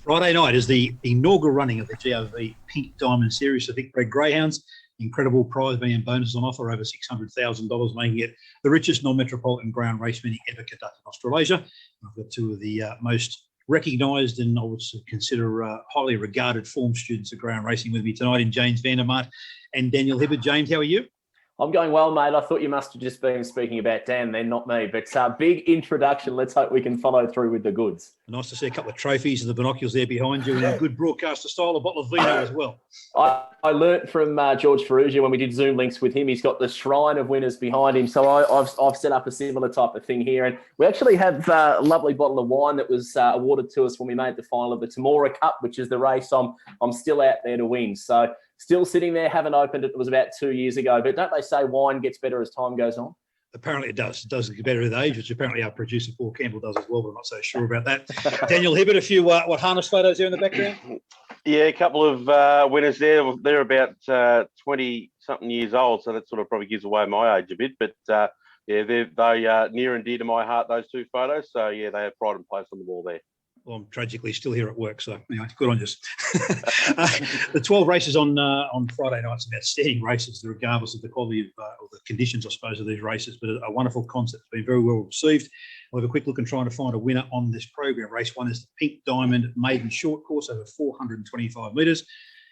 Friday night is the inaugural running of the GRV Pink Diamond Series for Vic Bred Greyhounds. Incredible prize money and bonuses on offer, over $600,000, making it the richest non-metropolitan ground race meeting ever conducted in Australasia. I've got two of the most recognised and I would consider highly regarded form students of ground racing with me tonight in James Van de Maat and Daniel Hibberd. James, how are you? I'm going well, mate. I thought you must have just been speaking about Dan then, not me. But big introduction. Let's hope we can follow through with the goods. Nice to see a couple of trophies and the binoculars there behind you, and in good broadcaster style, a bottle of vino as well. I learnt from George Ferrugia when we did Zoom links with him. He's got the shrine of winners behind him. So I've set up a similar type of thing here. And we actually have a lovely bottle of wine that was awarded to us when we made the final of the Temora Cup, which is the race I'm still out there to win. So still sitting there, haven't opened it. It was about 2 years ago. But don't they say wine gets better as time goes on? Apparently it does. It does get better with age, which apparently our producer Paul Campbell does as well, but I'm not so sure about that. Daniel Hibberd, a few harness photos there in the background? Yeah, a couple of winners there. They're about 20-something years old, so that sort of probably gives away my age a bit. But, yeah, they are near and dear to my heart, those two photos. So, yeah, they have pride and place on the wall there. Well, I'm tragically still here at work, so anyway, good on you. The 12 races on Friday night, some outstanding races, regardless of the quality of the conditions, I suppose, of these races, but a wonderful concept. It's been very well received. We'll have a quick look and trying to find a winner on this program. Race one is the Pink Diamond Maiden Short Course over 425 metres.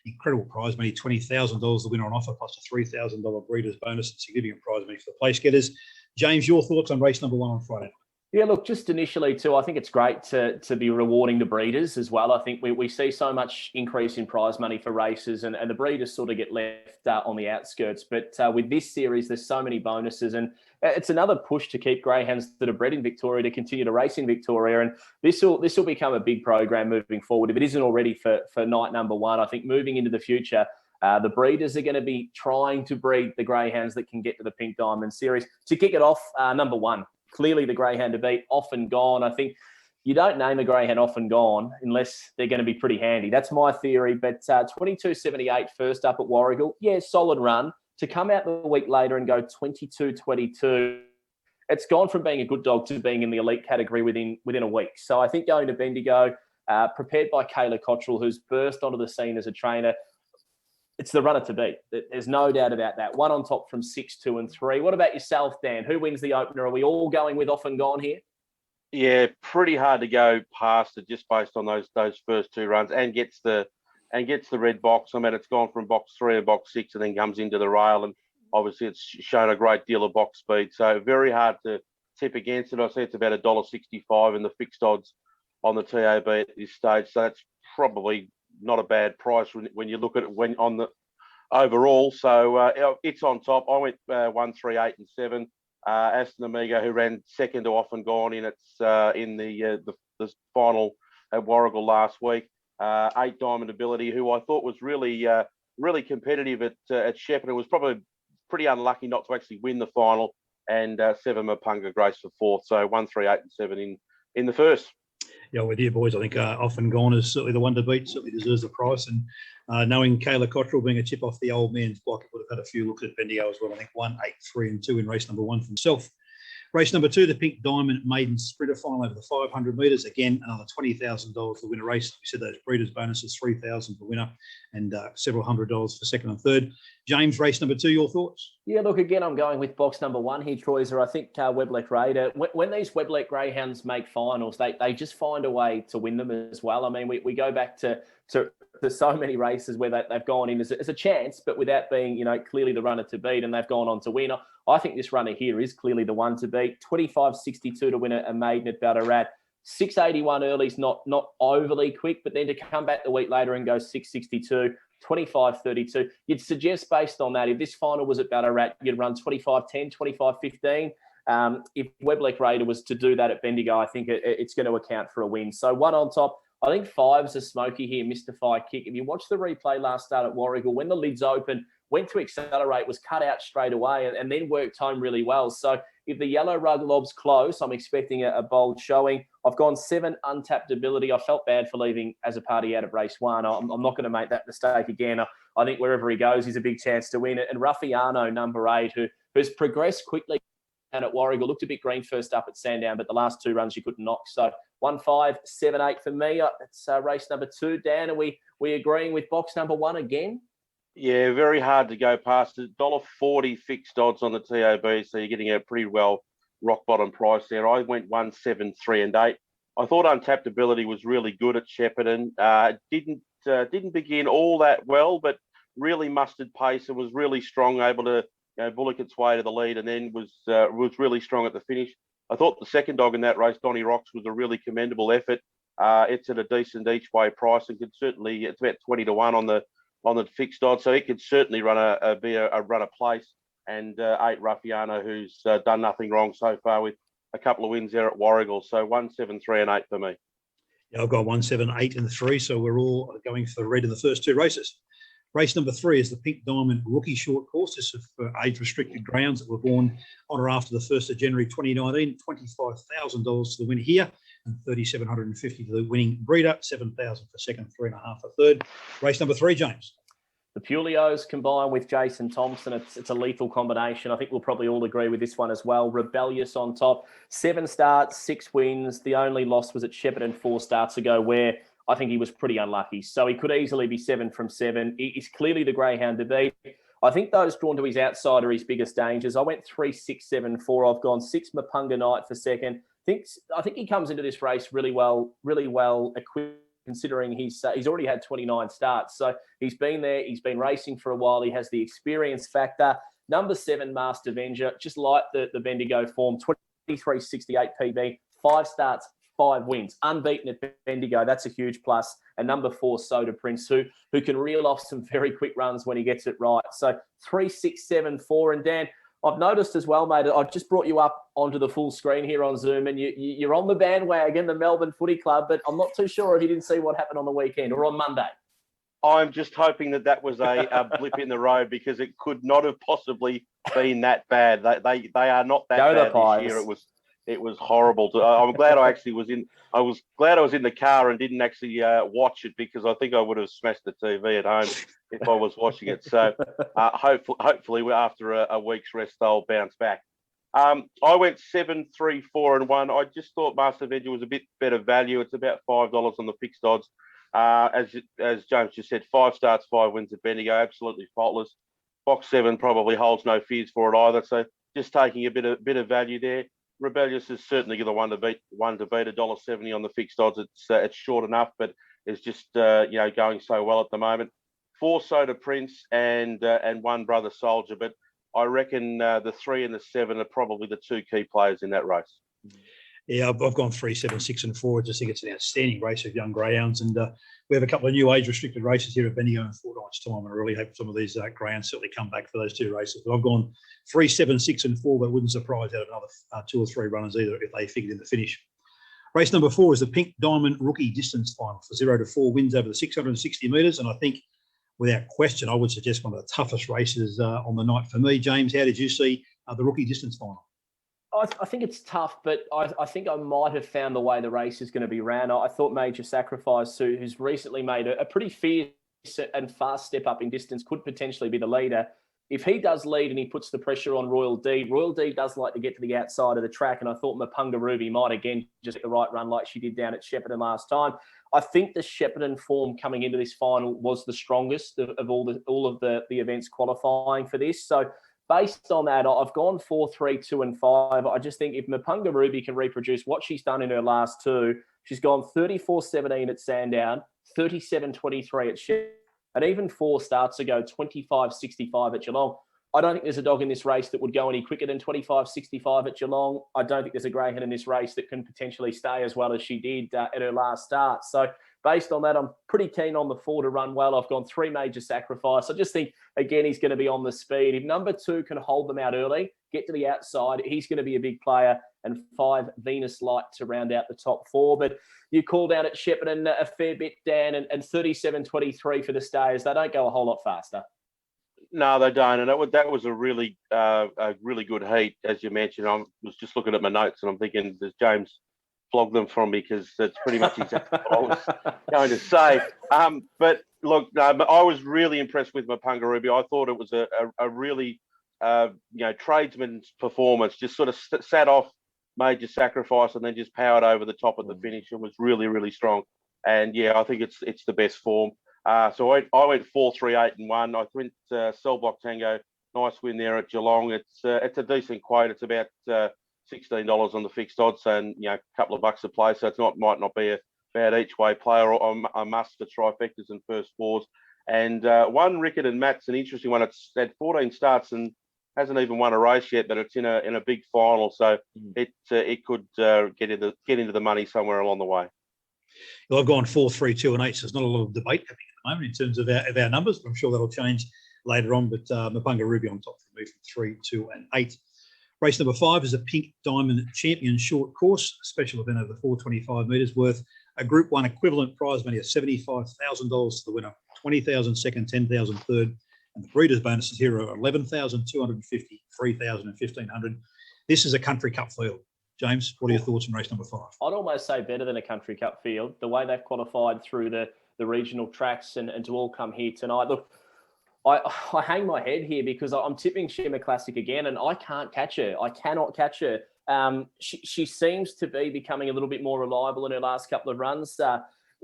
Incredible prize money, $20,000 the winner on offer, plus a $3,000 breeders bonus and significant prize money for the place getters. James, your thoughts on race number one on Friday night? Yeah, look, just initially too, I think it's great to be rewarding the breeders as well. I think we see so much increase in prize money for races and the breeders sort of get left on the outskirts. But with this series, there's so many bonuses and it's another push to keep greyhounds that are bred in Victoria to continue to race in Victoria. And this will become a big program moving forward. If it isn't already for night number one, I think moving into the future, the breeders are going to be trying to breed the greyhounds that can get to the Pink Diamond Series. To kick it off, number one. Clearly the greyhound to beat, Off and Gone. I think you don't name a greyhound Off and Gone unless they're going to be pretty handy. That's my theory. But 22.78 first up at Warragul. Yeah, solid run. To come out the week later and go 22.22, it's gone from being a good dog to being in the elite category within a week. So I think going to Bendigo, prepared by Kayla Cottrell, who's burst onto the scene as a trainer, it's the runner to beat. There's no doubt about that. One on top from 6, 2 and 3. What about yourself, Dan? Who wins the opener? Are we all going with Off and Gone here? Yeah, pretty hard to go past it just based on those first two runs and gets the red box. I mean, it's gone from box 3 to box 6 and then comes into the rail. And obviously it's shown a great deal of box speed. So very hard to tip against it. I see it's about $1.65 in the fixed odds on the TAB at this stage. So that's probably not a bad price when you look at it on the overall. So it's on top. I went 1, 3, 8 and 7. Aston Amigo, who ran second to Off and Gone in the final at Warragul last week. 8 Diamond Ability, who I thought was really competitive at Shepparton. It was probably pretty unlucky not to actually win the final. And 7 Mapunga Grace for fourth. So 1, 3, 8 and 7 in the first. Yeah, with you boys, I think Off and Gone is certainly the one to beat, certainly deserves the price. And knowing Kayla Cottrell being a chip off the old man's block, would have had a few looks at Bendigo as well. I think 1, 8, 3 and 2 in race number one for himself. Race number 2, the Pink Diamond Maiden Sprinter final over the 500 metres. Again, another $20,000 to win a race. We said those breeders' bonuses, $3,000 for winner and several $100s for second and third. James, race number 2, your thoughts? Yeah, look, again, I'm going with box number 1 here, Troyser. I think Weblek Raider, when these Weblek Greyhounds make finals, they just find a way to win them as well. I mean, we go back to so many races where they've gone in as a chance, but without being, clearly the runner to beat, and they've gone on to win. I think this runner here is clearly the one to beat. 25.62 to win a maiden at Ballarat. 6.81 early is not overly quick, but then to come back the week later and go 6.62, 25.32. You'd suggest based on that, if this final was at Ballarat, you'd run 25.10, 25.15. If Weblek Raider was to do that at Bendigo, I think it's going to account for a win. So one on top. I think 5's a smoky here, Mystify Kick. If you watch the replay last start at Warragul, when the lid's open, went to accelerate, was cut out straight away and then worked home really well. So if the yellow rug lob's close, I'm expecting a bold showing. I've gone 7 Untapped Ability. I felt bad for leaving as a party out of race 1. I'm not going to make that mistake again. I think wherever he goes, he's a big chance to win it. And Ruffiano, number 8, who's progressed quickly and at Warragul, looked a bit green first up at Sandown, but the last 2 runs you couldn't knock. So 1578 for me. It's race number 2. Dan, are we agreeing with box number 1 again? Yeah, very hard to go past it. $1.40 fixed odds on the TOB, so you're getting a pretty well rock bottom price there. I went 1, 7, 3 and 8. I thought Untapped Ability was really good at Shepparton. Didn't begin all that well, but really mustered pace and was really strong, able to bullock its way to the lead, and then was really strong at the finish. I thought the second dog in that race, Donny Rocks, was a really commendable effort. It's at a decent each way price and could certainly, it's about 20 to 1 on the fixed odds, so it could certainly run a run a place. And 8 Ruffiano, who's done nothing wrong so far with a couple of wins there at Warrigal. So 1, 7, 3 and 8 for me. Yeah, I've got 1, 7, 8 and 3, so we're all going for the red in the first 2 races. Race number 3 is the Pink Diamond Rookie Short Course. This is for age-restricted greyhounds that were born on or after the 1st of January 2019. $25,000 to the winner here and $3,750 to the winning breeder. $7,000 for second, 3.5 for third. Race number 3, James. The Pulios combined with Jason Thompson, it's a lethal combination. I think we'll probably all agree with this one as well. Rebellious on top, 7 starts, 6 wins. The only loss was at Shepparton 4 starts ago, where I think he was pretty unlucky. So he could easily be 7 from 7. He's clearly the greyhound to beat. I think those drawn to his outside are his biggest dangers. I went 3, 6, 7, 4. I've gone 6 Mapunga Knight for second. I think he comes into this race really well equipped, considering he's already had 29 starts. So he's been there. He's been racing for a while. He has the experience factor. Number 7, Master Venger, just like the Bendigo form, 23.68 PB, 5 starts, 5 wins, unbeaten at Bendigo. That's a huge plus. And number 4, Soda Prince, who can reel off some very quick runs when he gets it right. So 3, 6, 7, 4. And Dan, I've noticed as well, mate, I've just brought you up onto the full screen here on Zoom, and you're on the bandwagon, the Melbourne Footy Club, but I'm not too sure if you didn't see what happened on the weekend or on Monday. I'm just hoping that was a blip in the road, because it could not have possibly been that bad. They are not that bad this year. It was horrible. I'm glad I actually was in. I was glad I was in the car and didn't actually watch it, because I think I would have smashed the TV at home if I was watching it. So hopefully after a week's rest, they'll bounce back. I went 7, 3, 4 and 1. I just thought Master Venger was a bit better value. It's about $5 on the fixed odds. As James just said, 5 starts, 5 wins at Bendigo, absolutely faultless. Box 7 probably holds no fears for it either. So just taking a bit of value there. Rebellious is certainly the one to beat. $1.70 on the fixed odds. It's short enough, but it's just going so well at the moment. 4 Soda Prince and 1 Brother Soldier, but I reckon the 3 and the 7 are probably the 2 key players in that race. Yeah, I've gone 3, 7, 6 and 4. I just think it's an outstanding race of young greyhounds, and we have a couple of new age-restricted races here at Bendigo in 4 nights' time, and I really hope some of these greyhounds certainly come back for those 2 races. But I've gone 3, 7, 6 and 4, but it wouldn't surprise out of another 2 or 3 runners either if they figured in the finish. Race number 4 is the Pink Diamond Rookie Distance Final for 0 to 4 wins over the 660 metres, and I think without question I would suggest one of the toughest races on the night for me. James, how did you see the Rookie Distance Final? I think it's tough, but I think I might have found the way the race is going to be ran. I thought Major Sacrifice, who's recently made a pretty fierce and fast step up in distance, could potentially be the leader. If he does lead and he puts the pressure on Royal Deed does like to get to the outside of the track, and I thought Mapunga Ruby might again just get the right run like she did down at Shepparton last time. I think the Shepparton form coming into this final was the strongest of all of the events qualifying for this. So based on that, I've gone 4, 3, 2 and 5. I just think if Mapunga Ruby can reproduce what she's done in her last 2, she's gone 34.17 at Sandown, 37.23 at Shepparton, and even 4 starts ago, 25.65 at Geelong. I don't think there's a dog in this race that would go any quicker than 25.65 at Geelong. I don't think there's a greyhound in this race that can potentially stay as well as she did at her last start. So based on that, I'm pretty keen on the 4 to run well. I've gone 3 Major Sacrifice. I just think, again, he's going to be on the speed. If number 2 can hold them out early, get to the outside, he's going to be a big player. And 5 Venus Light to round out the top 4. But you called out at Shepparton a fair bit, Dan, and 37.23 for the Stayers. They don't go a whole lot faster. No, they don't, and that was a really good heat, as you mentioned. I was just looking at my notes, and I'm thinking, does James flog them from me? Because that's pretty much exactly what I was going to say. But look, I was really impressed with Mapunga Ruby. I thought it was a really tradesman's performance. Just sort of sat off major sacrifice and then just powered over the top at the finish and was really, really strong. And yeah, I think it's the best form. So I went 4, 3, 8 and 1. I went Cell Block Tango. Nice win there at Geelong. It's a decent quote. It's about $16 on the fixed odds, and a couple of bucks a play. So might not be a bad each way player or a must for trifectas and first fours. And one Rickett and Matt's an interesting one. It's had 14 starts and hasn't even won a race yet, but it's in a big final, so it could get into the money somewhere along the way. Well, I've gone 4, 3, 2 and 8, so there's not a lot of debate happening at the moment in terms of our numbers, but I'm sure that'll change later on. But Mapunga Ruby on top for me from 3, 2 and 8. Race number 5 is a Pink Diamond Champion Short Course, a special event over 425 metres worth a Group 1 equivalent prize money of $75,000 to the winner, $20,000 second, $10,000 third, and the breeders' bonuses here are $11,250, $3,000 and $1,500. This is a Country Cup field. James, what are your thoughts on race number 5? I'd almost say better than a Country Cup field. The way they've qualified through the regional tracks and to all come here tonight. Look, I hang my head here because I'm tipping Shimmer Classic again, and I can't catch her. I cannot catch her. She seems to be becoming a little bit more reliable in her last couple of runs.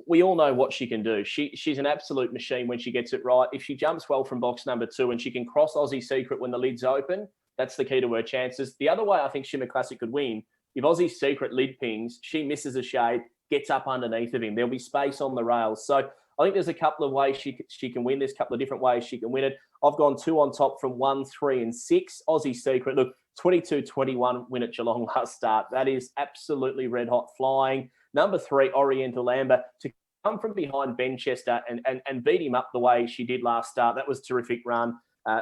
We all know what she can do. She's an absolute machine when she gets it right. If she jumps well from box number 2 and she can cross Aussie Secret when the lid's open, that's the key to her chances. The other way I think Shimmer Classic could win, if Aussie Secret lid pings, she misses a shade, gets up underneath of him. There'll be space on the rails. So I think there's a couple of ways she can win this, a couple of different ways she can win it. I've gone 2 on top from 1, 3 and 6. Aussie Secret, look, 22-21 win at Geelong last start. That is absolutely red hot flying. Number 3, Oriental Amber, to come from behind Ben Chester and beat him up the way she did last start. That was a terrific run.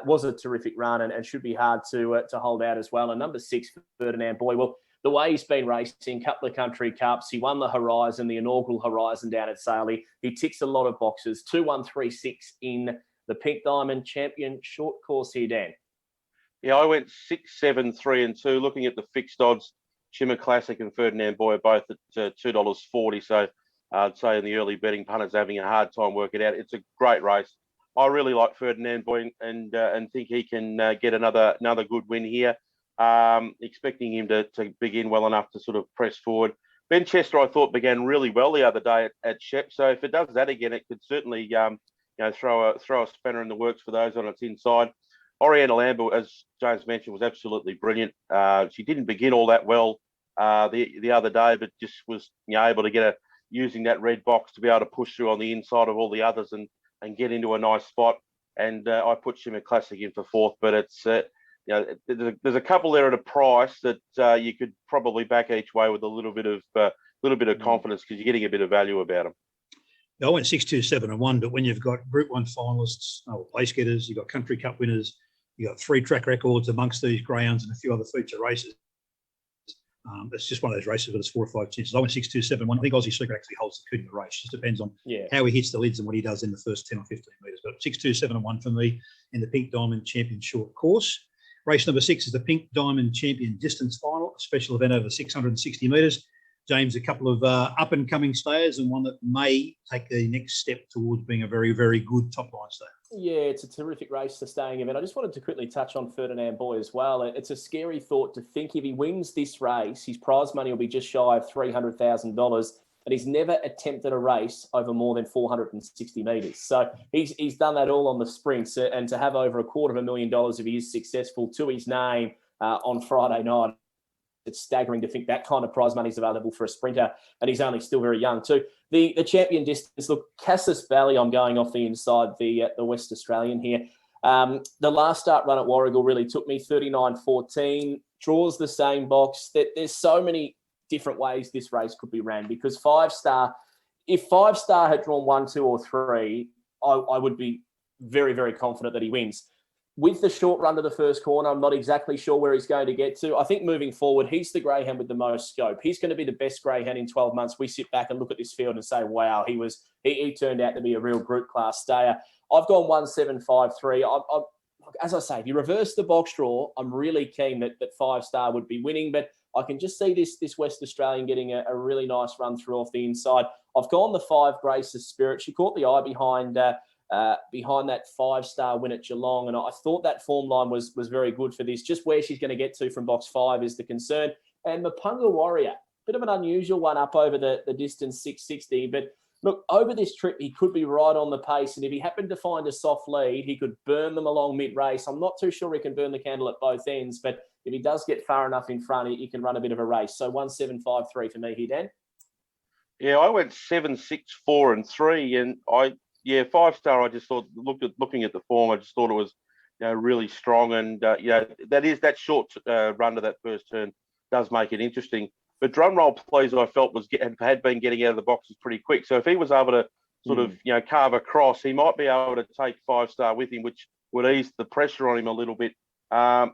Was a terrific run and should be hard to hold out as well. And number 6, Ferdinand Boy. Well, the way he's been racing, couple of country cups, he won the Horizon, the inaugural Horizon down at Saley. He ticks a lot of boxes. 2, 1, 3, 6 in the Pink Diamond Champion Short Course here, Dan. Yeah, I went 6, 7, 3 and 2. Looking at the fixed odds, Shimmer Classic and Ferdinand Boy are both at $2.40. So I'd say in the early betting, punters having a hard time working it out. It's a great race. I really like Ferdinand Boy and think he can get another good win here. Expecting him to begin well enough to sort of press forward. Ben Chester, I thought, began really well the other day at Shep. So if it does that again, it could certainly throw a spanner in the works for those on its inside. Oriental Amber, as James mentioned, was absolutely brilliant. She didn't begin all that well the other day, but just was able to get using that red box to be able to push through on the inside of all the others and get into a nice spot. And I put Shimmer Classic in for 4th, but it's there's a couple there at a price that you could probably back each way with a little bit of confidence because you're getting a bit of value about them. I went 6, 2, 7 and 1, but when you've got Group 1 finalists, place getters, you've got Country Cup winners, you've got 3 track records amongst these greyhounds and a few other feature races. It's just one of those races where there's 4 or 5 chances. I went 6, 2, 7, 1. I think Aussie Secret actually holds the coup in the race. It just depends on how he hits the lids and what he does in the first 10 or 15 metres. But 6, 2, 7 and 1 for me in the Pink Diamond Champion Short Course. Race number 6 is the Pink Diamond Champion Distance Final, a special event over 660 metres. James, a couple of up-and-coming stayers and one that may take the next step towards being a very, very good top-line stayer. Yeah, it's a terrific race, the staying event. I just wanted to quickly touch on Ferdinand Boy as well. It's a scary thought to think if he wins this race, his prize money will be just shy of $300,000, and he's never attempted a race over more than 460 metres. So he's done that all on the sprints, and to have over $250,000 if he is successful to his name on Friday night, it's staggering to think that kind of prize money is available for a sprinter, and he's only still very young too. The champion distance, look, Cassis Valley, I'm going off the inside, the West Australian here. The last start run at Warragul really took me 39.14, draws the same box. There's so many different ways this race could be ran because if 5 Star had drawn 1, 2 or 3, I would be very, very confident that he wins. With the short run to the first corner, I'm not exactly sure where he's going to get to. I think moving forward, he's the greyhound with the most scope. He's going to be the best greyhound in 12 months. We sit back and look at this field and say, wow, he turned out to be a real group class stayer. I've gone 1-7-5-3. As I say, if you reverse the box draw, I'm really keen that 5 Star would be winning, but I can just see this West Australian getting a really nice run through off the inside. I've gone the 5 Grace's Spirit. She caught the eye behind that 5 Star win at Geelong, and I thought that form line was very good for this. Just where she's going to get to from box 5 is the concern. And Mapunga Warrior, bit of an unusual one up over the distance 660. But look, over this trip, he could be right on the pace. And if he happened to find a soft lead, he could burn them along mid-race. I'm not too sure he can burn the candle at both ends, but if he does get far enough in front, he can run a bit of a race. So 1-7-5-3 for me here, Dan. Yeah, I went 7, 6, 4, and 3, and 5-star. I just thought, looking at the form, I just thought it was, really strong, and that short run to that first turn does make it interesting. But drum roll, please, I felt had been getting out of the boxes pretty quick. So if he was able to sort of carve across, he might be able to take 5-star with him, which would ease the pressure on him a little bit.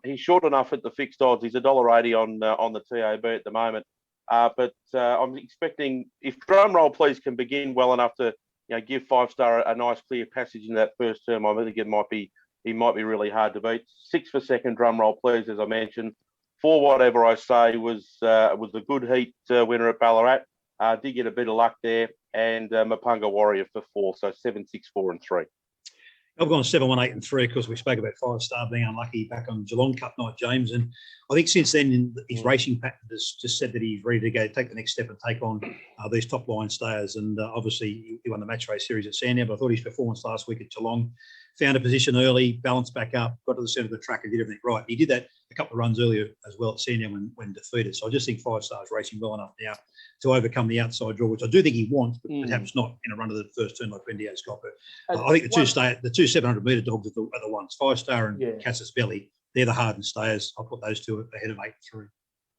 He's short enough at the fixed odds. He's $1.80 on the TAB at the moment. But I'm expecting, if drum roll please can begin well enough to give 5-star a nice clear passage in that first term, I think he might be really hard to beat. 6 for second, drum roll please, as I mentioned. 4 Whatever I Say was a good heat winner at Ballarat. Did get a bit of luck there, and Mapunga Warrior for 4, so 7, 6, 4, and 3. I've gone 7, 1, 8, and 3 because we spoke about 5-star being unlucky back on Geelong Cup night, James. And I think since then, his racing pattern has just said that he's ready to go take the next step and take on these top line stayers. And obviously, he won the match race series at Sandown, but I thought his performance last week at Geelong, found a position early, balanced back up, got to the centre of the track and did everything right. He did that a couple of runs earlier as well at Sandown when defeated. So I just think 5-star is racing well enough now to overcome the outside draw, which I do think he wants, but perhaps not in a run of the first turn like Bendio's got. But I think the two 700-metre dogs are the ones, 5-star and Casus Belly. They're the hardened stayers. I'll put those two ahead of 8 and 3.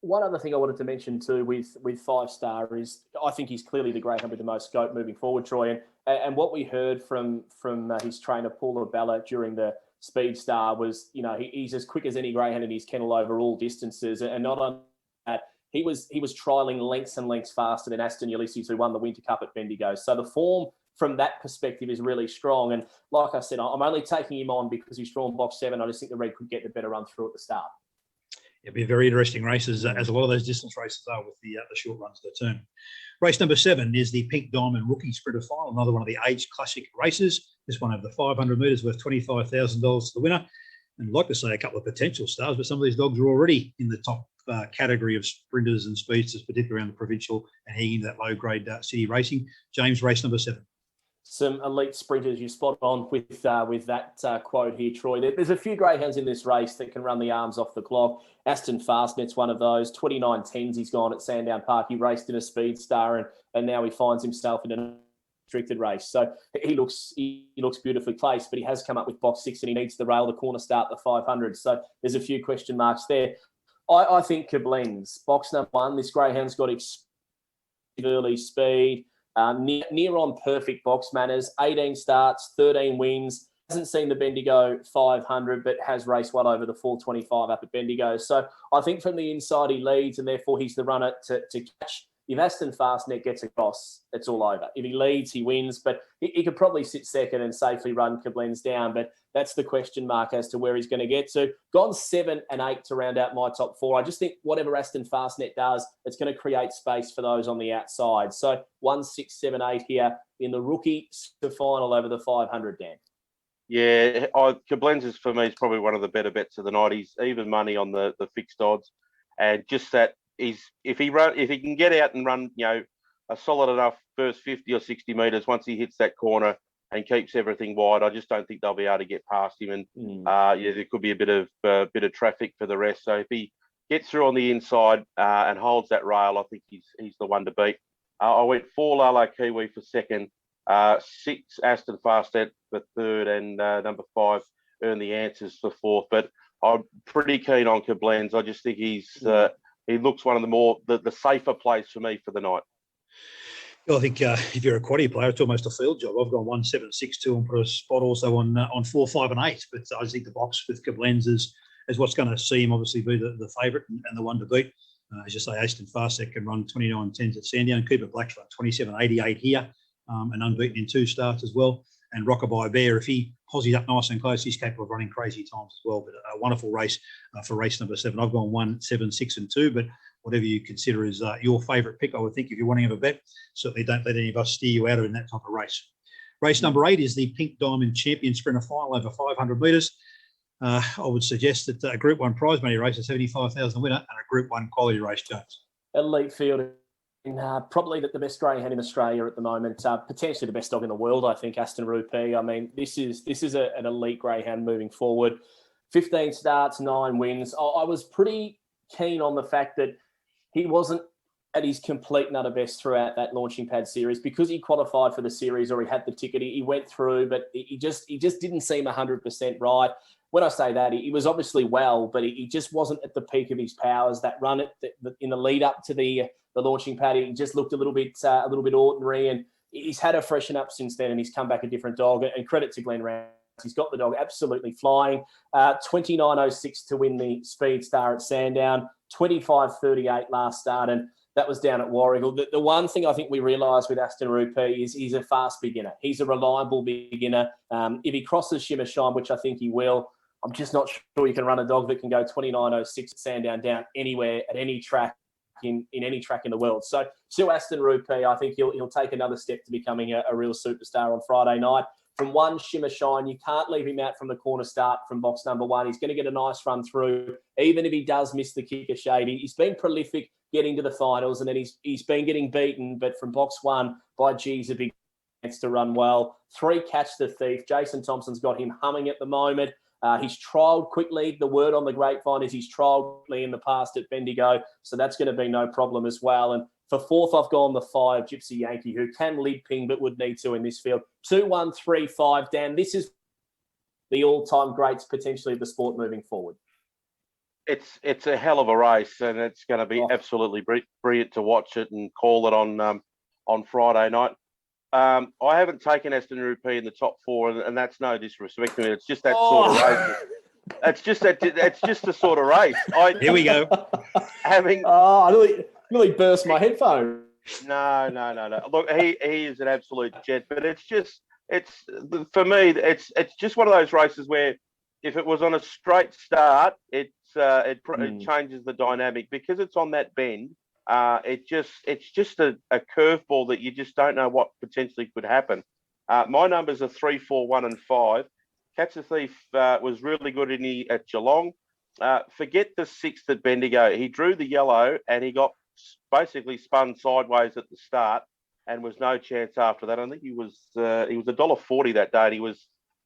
One other thing I wanted to mention too with 5-star is I think he's clearly the greyhound with the most scope moving forward, Troy. And what we heard from his trainer Paul Abella during the Speed Star was, he's as quick as any greyhound in his kennel over all distances. And not only that, he was trialling lengths and lengths faster than Aston Ulysses, who won the Winter Cup at Bendigo. So the form from that perspective is really strong. And like I said, I'm only taking him on because he's drawn box 7. I just think the red could get the better run through at the start. It'll be very interesting races, as a lot of those distance races are with the short runs of the turn. Race number 7 is the Pink Diamond Rookie Sprinter Final, another one of the age classic races. This one over the 500 metres worth $25,000 to the winner. And I'd like to say a couple of potential stars, but some of these dogs are already in the top category of sprinters and speedsters, particularly around the provincial and heading into that low-grade city racing. James, race number 7. Some elite sprinters, you spot on with that quote here, Troy. There's a few greyhounds in this race that can run the arms off the clock. Aston Fastnet's one of those. 29.10s he's gone at Sandown Park. He raced in a Speed Star and now he finds himself in a restricted race. So he looks beautifully placed, but he has come up with box 6 and he needs the rail to corner start the 500. So there's a few question marks there. I think Koblenz, box number 1, this greyhound's got early speed. Near on perfect box manners, 18 starts, 13 wins, hasn't seen the Bendigo 500, but has raced well over the 425 up at Bendigo. So I think from the inside he leads, and therefore he's the runner to catch. If Aston Fastnet gets across, it's all over. If he leads, he wins, but he could probably sit second and safely run Koblenz down. But that's the question mark as to where he's going to get to. Gone 7 and 8 to round out my top 4. I just think whatever Aston Fastnet does, it's going to create space for those on the outside. So 1, 6, 7, 8 here in the rookie final over the 500, Dan. Yeah, Koblenz is for me is probably one of the better bets of the night. He's even money on the fixed odds, and just that. If he can get out and run, a solid enough first 50 or 60 metres once he hits that corner and keeps everything wide, I just don't think they'll be able to get past him. And there could be a bit of traffic for the rest. So if he gets through on the inside and holds that rail, I think he's the one to beat. I went 4 Lala Kiwi for second, 6 Aston Fastnet for third, and number 5 Earn the Answers for fourth. But I'm pretty keen on Koblenz. I just think he looks one of the safer plays for me for the night. Well, I think if you're a quaddie player, it's almost a field job. I've gone 1, 7, 6, 2 and put a spot also on 4, 5 and 8. But I just think the box with Koblenz is what's going to see him obviously be the favourite and the one to beat. As you say, Aston Fastnet can run 29.10s at Sandown. Cooper Black's run 27.88 here and unbeaten in 2 starts as well. And Rockabye Bear, if he posies up nice and close, he's capable of running crazy times as well. But a wonderful race for race number 7. I've gone 1, 7, 6 and 2, but whatever you consider is your favourite pick, I would think, if you're wanting to have a bet. Certainly don't let any of us steer you out of in that type of race. Race number 8 is the Pink Diamond Champion Sprinter Final over 500 metres. I would suggest that a Group 1 prize money race, a 75,000 winner, and a Group 1 quality race, James. Elite field. Probably the best greyhound in Australia at the moment, potentially the best dog in the world, I think, Aston Rupee. I mean, this is an elite greyhound moving forward. 15 starts, 9 wins. I was pretty keen on the fact that he wasn't at his complete and utter best throughout that launching pad series because he qualified for the series or he had the ticket. He went through, but he just didn't seem 100% right. When I say that, he was obviously well, but he just wasn't at the peak of his powers. That run in the lead up to the launching pad, he just looked a little bit ordinary, and he's had a freshen up since then, and he's come back a different dog. And credit to Glenn Rance, he's got the dog absolutely flying. 29.06 to win the Speed Star at Sandown, 25.38 last start, and that was down at Warragul. The one thing I think we realised with Aston Rupee is he's a fast beginner. He's a reliable beginner. If he crosses Shimmer Shine, which I think he will, I'm just not sure you can run a dog that can go 29.06 at Sandown down anywhere at any track in any track in the world. So Aston Rupee, I think he'll take another step to becoming a real superstar on Friday night. From 1, Shimmer Shine, you can't leave him out from the corner start from box number 1. He's going to get a nice run through, even if he does miss the kicker shade. He's been prolific getting to the finals, and then he's been getting beaten, but from box 1 by G's a big chance to run well. 3, Catch the Thief. Jason Thompson's got him humming at the moment. He's trialled quickly. The word on the grapevine is he's trialled quickly in the past at Bendigo, so that's going to be no problem as well. And for 4th, I've gone the 5, Gypsy Yankee, who can lead ping but would need to in this field. 2, 1, 3, 5. Dan, this is the all-time greats potentially of the sport moving forward. It's a hell of a race, and it's going to be absolutely brilliant to watch it and call it on Friday night. I haven't taken Aston Rupee in the top 4, and that's no disrespect to me. It's just that sort of race. It's just the sort of race. Here we go. I nearly burst my headphone. No. Look, he is an absolute jet, but it's for me, it's just one of those races where if it was on a straight start, it changes the dynamic because it's on that bend. It's just a curveball that you just don't know what potentially could happen. My numbers are 3, 4, 1, and 5. Catch the Thief was really good at Geelong. Forget the 6th at Bendigo. He drew the yellow and he got basically spun sideways at the start and was no chance after that. I think he was $1.40 that day.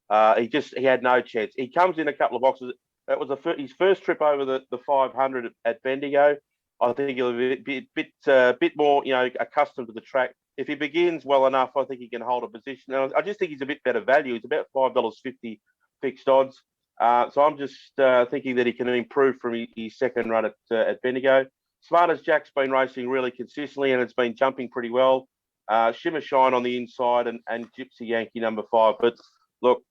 And he had no chance. He comes in a couple of boxes. That was his first trip over the 500 at Bendigo. I think he'll be a bit more, accustomed to the track. If he begins well enough, I think he can hold a position. And I just think he's a bit better value. He's about $5.50 fixed odds. So I'm just thinking that he can improve from his second run at Bendigo. Smart as Jack's been racing really consistently and it's been jumping pretty well. Shimmer Shine on the inside and Gypsy Yankee number 5. But look,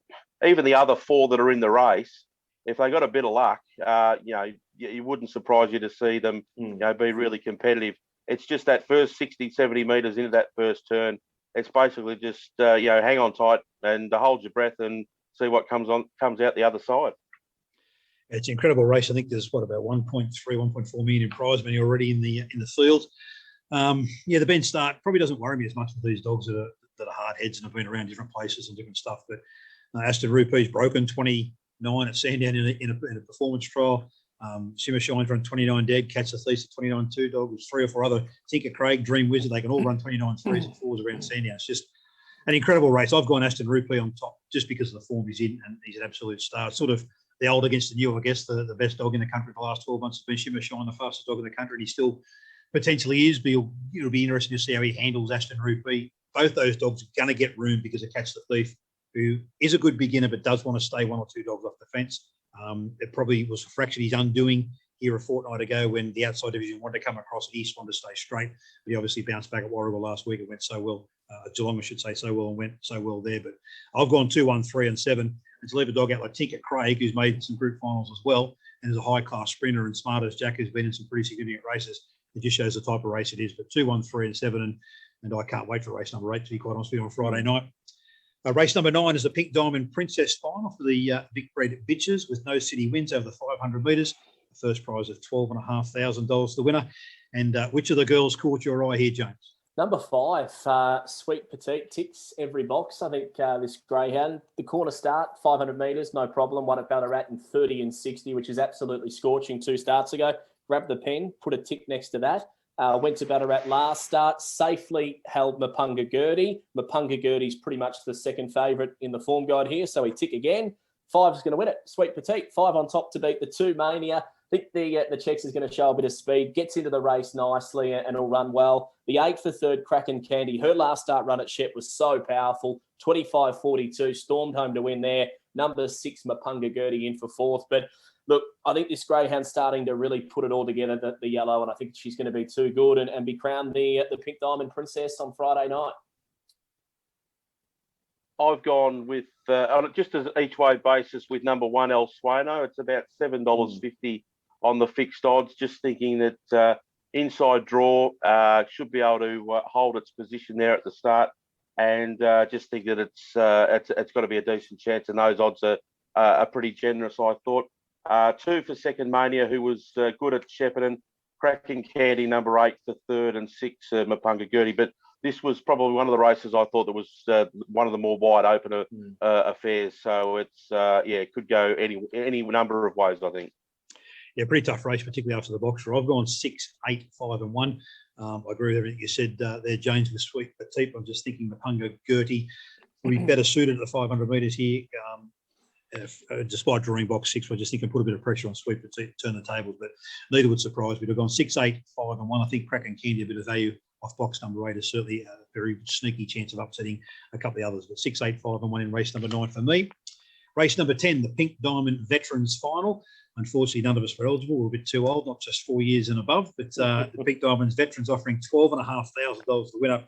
even the other 4 that are in the race, if they got a bit of luck, it wouldn't surprise you to see them, be really competitive. It's just that first 60, 70 metres into that first turn. It's basically just, hang on tight and hold your breath and see what comes out the other side. It's an incredible race. I think there's about 1.3, 1.4 million in prize money already in the field. The bend start probably doesn't worry me as much with these dogs that are hard heads and have been around different places and different stuff. But Aston Rupee's broken 29 at Sandown in a performance trial. Shimmer Shine's run 29 dead. Catch the Thief at 29.2 dog. There's 3 or 4 other. Tinker Craig, Dream Wizard. They can all run 29 3s and 4s around Sandown. It's just an incredible race. I've gone Aston Rupee on top just because of the form he's in, and he's an absolute star. Sort of the old against the new, I guess. The best dog in the country for the last 12 months has been Shimmer Shine, the fastest dog in the country, and he still potentially is. But it'll be interesting to see how he handles Aston Rupee. Both those dogs are going to get room because of Catch the Thief, who is a good beginner but does want to stay 1 or 2 dogs off the fence. It probably was a fraction he's undoing here a fortnight ago when the outside division wanted to come across east, wanted to stay straight. But he obviously bounced back at Warragul last week. It went so well. Geelong, I should say, so well and went so well there. But I've gone 2, 1, 3 and 7. And to leave a dog out like Tinker Craig, who's made some group finals as well, and is a high-class sprinter, and Smart as Jack, who's been in some pretty significant races, it just shows the type of race it is. But 2, 1, 3 and 7, and I can't wait for race number 8, to be quite honest with you, on Friday night. Race number 9 is the Pink Diamond Princess Final for the Big Breed Bitches with no city wins over the 500 metres. The first prize of $12,500, the winner. And which of the girls caught your eye here, James? Number 5, Sweet Petite, ticks every box. I think this greyhound, the corner start, 500 metres, no problem. Won at Ballarat in 30 and 60, which is absolutely scorching 2 starts ago. Grabbed the pen, put a tick next to that. Went to Ballarat last start, safely held Mapunga Gertie. Mapunga Gertie's pretty much the second favourite in the form guide here, so we tick again. 5 is going to win it. Sweet Petite, 5 on top to beat the 2 Mania. I think the checks is going to show a bit of speed, gets into the race nicely and will run well. The 8 for third, Kraken Candy. Her last start run at Shep was so powerful. 25.42, stormed home to win there. Number 6, Mapunga Gertie in for 4th. But look, I think this greyhound's starting to really put it all together, the yellow, and I think she's going to be too good and be crowned the Pink Diamond Princess on Friday night. I've gone with, just as each way basis, with number 1, El Sueno. It's about $7.50 on the fixed odds. Just thinking that inside draw should be able to hold its position there at the start, and just think that it's got to be a decent chance, and those odds are pretty generous, I thought. 2 for second, Mania, who was good at Shepparton. Kraken Candy, number 8 for third, and 6, Mapunga Gertie. But this was probably one of the races I thought that was one of the more wide open affairs. So it's it could go any number of ways, I think. Yeah, pretty tough race, particularly after the boxer. I've gone 6, 8, 5 and 1. I agree with everything you said there, James, with Sweet Petite. I'm just thinking Mapunga Gertie will be better suited at the 500 metres here. Despite drawing box 6, I just think I put a bit of pressure on Sweet Petite to turn the tables, but neither would surprise me. I've gone 6, 8, 5 and 1. I think Kraken Candy, a bit of value off box number 8 is certainly a very sneaky chance of upsetting a couple of others. But 6, 8, 5 and 1 in race number 9 for me. Race number 10, the Pink Diamond Veterans Final. Unfortunately, none of us were eligible. We're a bit too old, not just 4 years and above, but the Pink Diamonds Veterans offering $12,500 the winner.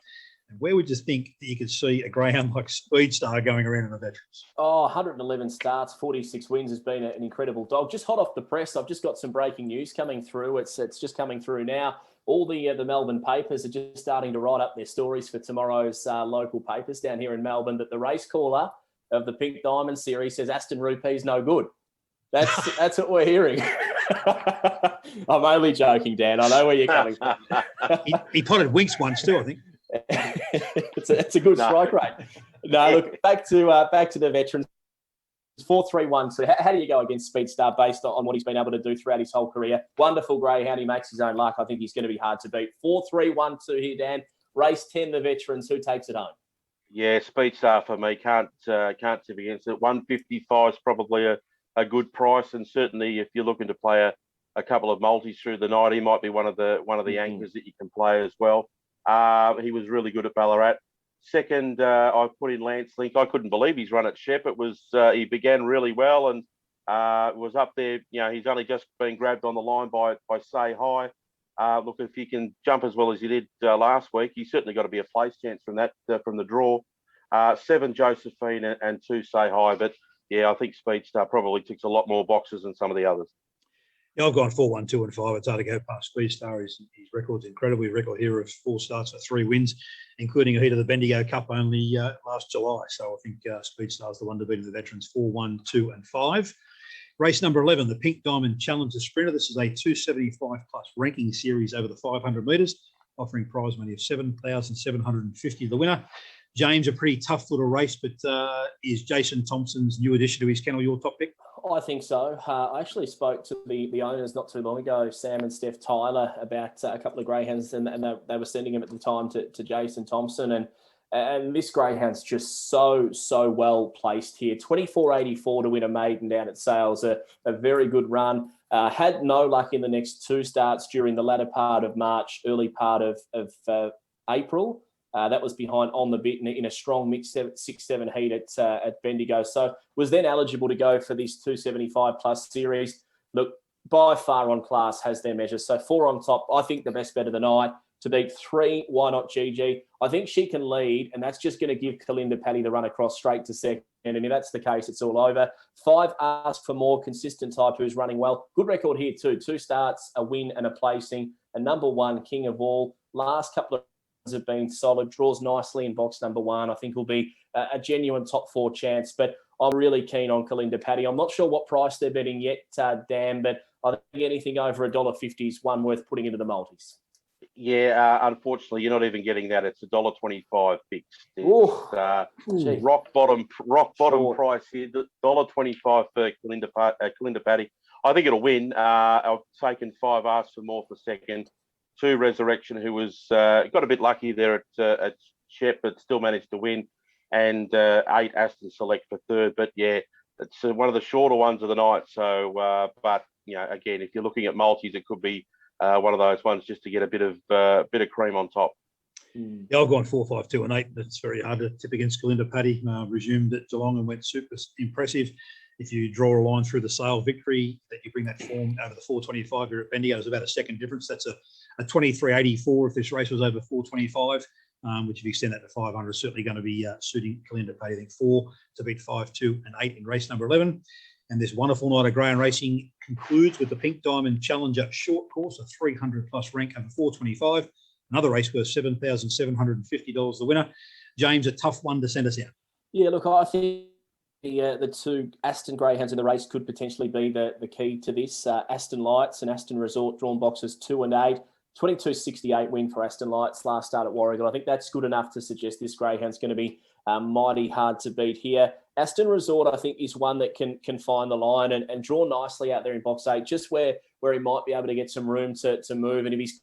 And where would you think that you could see a greyhound like Speedstar going around in the Veterans? 111 starts, 46 wins has been an incredible dog. Just hot off the press, I've just got some breaking news coming through. It's just coming through now. All the Melbourne papers are just starting to write up their stories for tomorrow's local papers down here in Melbourne, that the race caller of the Pink Diamond Series says Aston Rupee's no good. That's what we're hearing. I'm only joking, Dan. I know where you're coming from. he potted Winks once too, I think. it's a good strike rate. No, look, back to the Veterans. 4-3-1. So how do you go against Speedstar based on what he's been able to do throughout his whole career? Wonderful greyhound. He makes his own luck. I think he's going to be hard to beat. 4-3-1-2 here, Dan. Race 10, the Veterans. Who takes it home? Yeah, Speedstar for me. Can't tip against it. 155 is probably a good price, and certainly if you're looking to play a couple of multis through the night, he might be one of the anchors that you can play as well. He was really good at Ballarat. Second, I put in Lance Link. I couldn't believe his run at Shep. It was he began really well and was up there. You know, he's only just been grabbed on the line by Say Hi. Look, if he can jump as well as he did last week, he's certainly got to be a place chance from that from the draw. 7, Josephine, and 2, Say Hi. But yeah, I think Speedstar probably ticks a lot more boxes than some of the others. Yeah, I've gone 4, 1, 2 and 5. It's hard to go past Speedstar. His record's incredible. His record here of 4 starts for 3 wins, including a heat of the Bendigo Cup only last July. So I think Speedstar's the one to beat in the Veterans. 4, 1, 2 and 5. Race number 11, the Pink Diamond Challenger Sprinter. This is a 275 plus ranking series over the 500 metres, offering prize money of $7,750. The winner. James, a pretty tough little race, but is Jason Thompson's new addition to his kennel your top pick? I think so. I actually spoke to the owners not too long ago, Sam and Steph Tyler, about a couple of greyhounds, and they were sending him at the time to Jason Thompson, and this greyhound's just so well placed here. 24.84 to win a maiden down at Sales, a very good run. Had no luck in the next 2 starts during the latter part of March, early part of April. That was behind On the Bit in a strong mixed 6-7 heat at Bendigo. So was then eligible to go for this 275 plus series. Look, by far on class, has their measures. So 4 on top. I think the best bet of the night to beat 3. Why not Gigi? I think she can lead, and that's just going to give Kalinda Paddy the run across straight to second. And if that's the case, it's all over. 5, Ask for More, consistent type who's running well. Good record here too. 2 starts, a win and a placing. And number 1, King of All. Last couple of have been solid, draws nicely in box number 1. I think will be a genuine top 4 chance, but I'm really keen on Kalinda Paddy. I'm not sure what price they're betting yet, Dan, but I think anything over $1.50 is one worth putting into the multis. Yeah, unfortunately, you're not even getting that. It's $1.25 fixed. Oh, It's rock bottom Short. price here. $1.25 for Kalinda Paddy. I think it'll win. I've taken 5 Asks for more for second. 2 Resurrection, who was got a bit lucky there at Shep, but still managed to win, and 8 Aston Select for third. But yeah, it's one of the shorter ones of the night. So, but again, if you're looking at multis, it could be one of those ones just to get a bit of cream on top. Yeah, I've gone 4, 5, 2, and 8. That's very hard to tip against Kalinda Paddy. Resumed at Geelong and went super impressive. If you draw a line through the sale victory, that you bring that form over the 425 here at Bendigo, is about a second difference. That's a 23.84 if this race was over 425, which if you extend that to 500 is certainly going to be suiting Kalinda Paddy. I think 4 to beat 5, 2, and 8 in race number 11. And this wonderful night of greyhound racing concludes with the Pink Diamond Challenger short course, a 300+ rank over 425. Another race worth $7,750. The winner, James, a tough one to send us out. Yeah, look, I think the 2 Aston Greyhounds in the race could potentially be the key to this. Aston Lights and Aston Resort drawn boxes 2 and 8. 22.68 win for Aston Lights last start at Warragul. I think that's good enough to suggest this greyhound's going to be mighty hard to beat here. Aston Resort, I think, is one that can find the line and draw nicely out there in box 8, just where he might be able to get some room to move. And if he's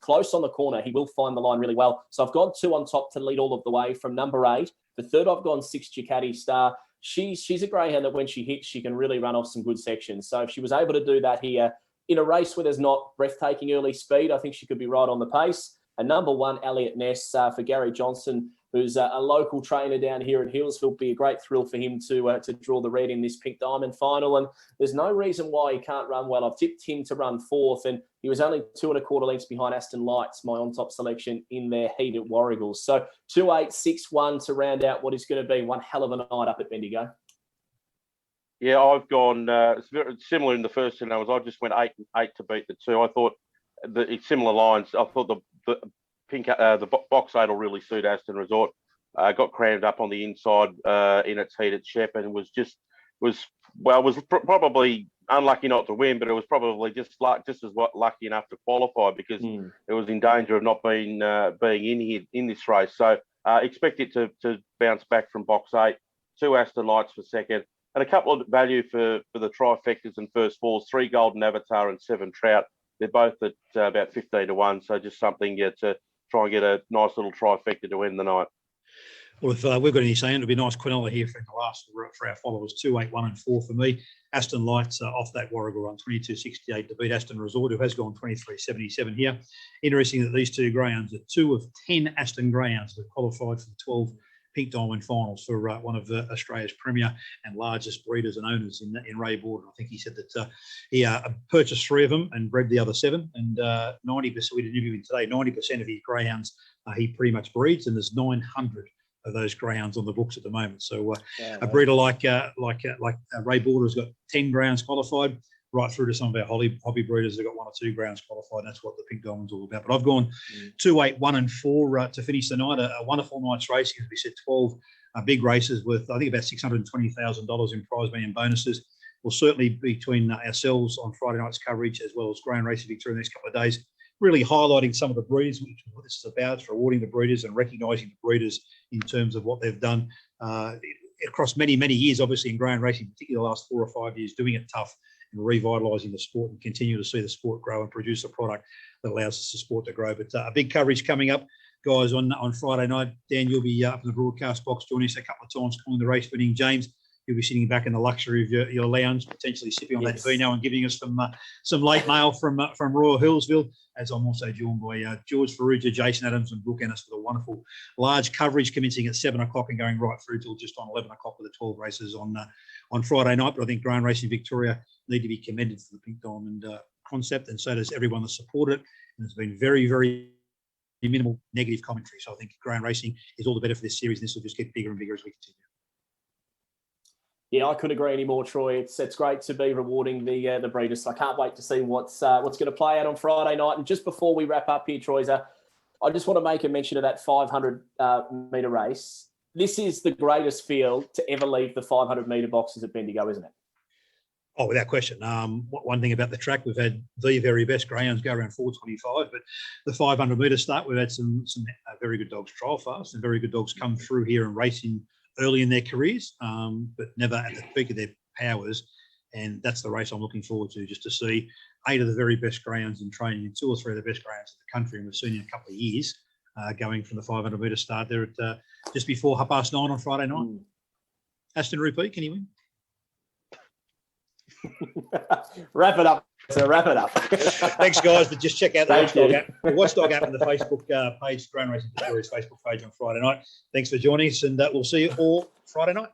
close on the corner, he will find the line really well. So I've gone 2 on top to lead all of the way from number 8. For third, I've gone 6 Ducati Star. She's a greyhound that when she hits, she can really run off some good sections. So if she was able to do that here in a race where there's not breathtaking early speed, I think she could be right on the pace. And number 1, Elliot Ness for Gary Johnson, who's a local trainer down here at Hillsville. Be a great thrill for him to draw the red in this Pink Diamond final. And there's no reason why he can't run well. I've tipped him to run 4th, and he was only 2 1/4 lengths behind Aston Lights, my on-top selection in their heat at Warragul. So 2, 8, 6, 1 to round out what is going to be one hell of a night up at Bendigo. Yeah, I've gone it's very similar in the first 2 hours. I just went 8 and 8 to beat the 2. I thought similar lines. I thought the box 8 will really suit Aston Resort. Got crammed up on the inside in its heat at Shep, and was probably unlucky not to win, but it was probably just as lucky enough to qualify because it was in danger of not being in here in this race. So expect it to bounce back from box 8. 2 Aston Lights for second, and a couple of value for the trifectas and first falls. 3 Golden Avatar and 7 Trout. They're both at about 15 to 1. So just something to try and get a nice little trifecta to end the night. Well, if we've got any saying, it'll be nice Quinella here for the last for our followers. 2, 8, 1, and 4 for me. Aston Lights off that Warragul run, 22.68 to beat Aston Resort, who has gone 23.77 here. Interesting that these 2 greyhounds are 2 of 10 Aston greyhounds that have qualified for the 12 Pink Diamond finals for one of Australia's premier and largest breeders and owners in Ray Borden. I think he said that he purchased 3 of them and bred the other 7. And 90%, we did interview him today, 90% of his greyhounds he pretty much breeds, and there's 900 of those greyhounds on the books at the moment. So a breeder like Ray Border has got 10 greyhounds qualified, right through to some of our hobby breeders that have got 1 or 2 greyhounds qualified. And that's what the Pink Diamond's all about. But I've gone 2, 8, 1, and 4 to finish the night. A wonderful night's racing. As we said, 12 big races with, I think, about $620,000 in prize money and bonuses. We'll certainly be between ourselves on Friday night's coverage, as well as Greyhound Racing Victoria in the next couple of days, really highlighting some of the breeders, which is what this is about. It's rewarding the breeders and recognising the breeders in terms of what they've done across many, many years, obviously in greyhound racing, particularly the last 4 or 5 years, doing it tough and revitalising the sport and continue to see the sport grow and produce a product that allows the sport to grow. But a big coverage coming up, guys, on Friday night. Dan, you'll be up in the broadcast box joining us a couple of times calling the race, winning. James, you'll be sitting back in the luxury of your lounge, potentially sipping on that vino and giving us some late mail from Royal Hillsville, as I'm also joined by George Farrugia, Jason Adams, and Brooke Ennis for the wonderful large coverage commencing at 7 o'clock and going right through till just on 11 o'clock with the 12 races on Friday night. But I think Greyhound Racing Victoria need to be commended for the Pink Diamond concept, and so does everyone that supported it. And there's been very, very minimal negative commentary. So I think Greyhound Racing is all the better for this series, and this will just get bigger and bigger as we continue. Yeah, I couldn't agree anymore, Troy. It's great to be rewarding the breeders. So I can't wait to see what's going to play out on Friday night. And just before we wrap up here, Troy, I just want to make a mention of that 500 metre race. This is the greatest field to ever leave the 500 metre boxes at Bendigo, isn't it? Oh, without question. One thing about the track, we've had the very best greyhounds go around 4:25, but the 500 metre start, we've had some very good dogs trial fast and very good dogs come through here and racing early in their careers, but never at the peak of their powers. And that's the race I'm looking forward to, just to see 8 of the very best greyhounds in training and 2 or 3 of the best greyhounds in the country. And we've seen in a couple of years going from the 500 metre start there at just before 9:30 on Friday night. Aston Rupee, can you win? Wrap it up. So wrap it up. Thanks, guys. But just check out the Watchdog app and the Facebook page, Drone Racing Victoria's Facebook page on Friday night. Thanks for joining us, and we'll see you all Friday night.